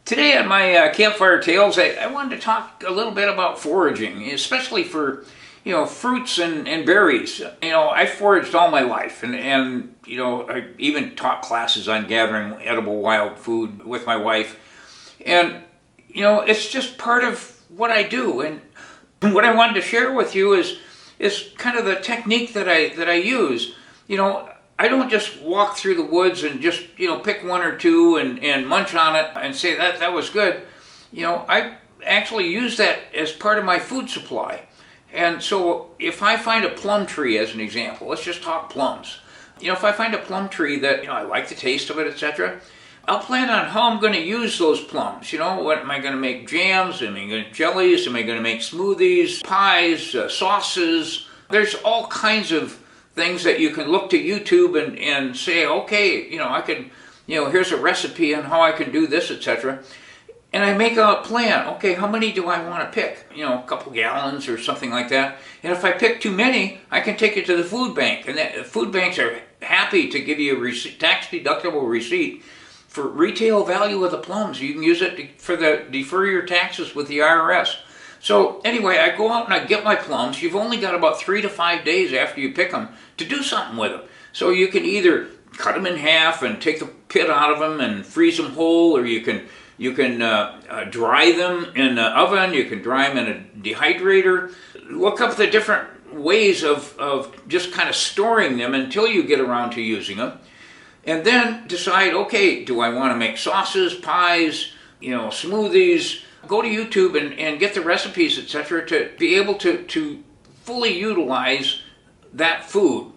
Today on my Campfire Tales, I wanted to talk a little bit about foraging, especially for, fruits and berries. I foraged all my life, and I even taught classes on gathering edible wild food with my wife. And, it's just part of what I do. And what I wanted to share with you is kind of the technique that I use. I don't just walk through the woods and just, pick one or two and munch on it and say that was good. I actually use that as part of my food supply. And so if I find a plum tree as an example, let's just talk plums. If I find a plum tree that, I like the taste of it, etc., I'll plan on how I'm going to use those plums. What am I going to make jams? Am I going to jellies? Am I going to make smoothies, pies, sauces? There's all kinds of things that you can look to YouTube and say, okay, I can, here's a recipe on how I can do this, etc. And I make a plan. Okay, how many do I want to pick? A couple gallons or something like that. And if I pick too many, I can take it to the food bank. And the food banks are happy to give you a tax-deductible receipt for retail value of the plums. You can use it for defer your taxes with the IRS. So anyway, I go out and I get my plums. You've only got about 3 to 5 days after you pick them to do something with them. So you can either cut them in half and take the pit out of them and freeze them whole, or you can dry them in the oven. You can dry them in a dehydrator. Look up the different ways of just kind of storing them until you get around to using them. And then decide, okay, do I want to make sauces, pies, smoothies? Go to YouTube and get the recipes, etc., to be able to fully utilize that food.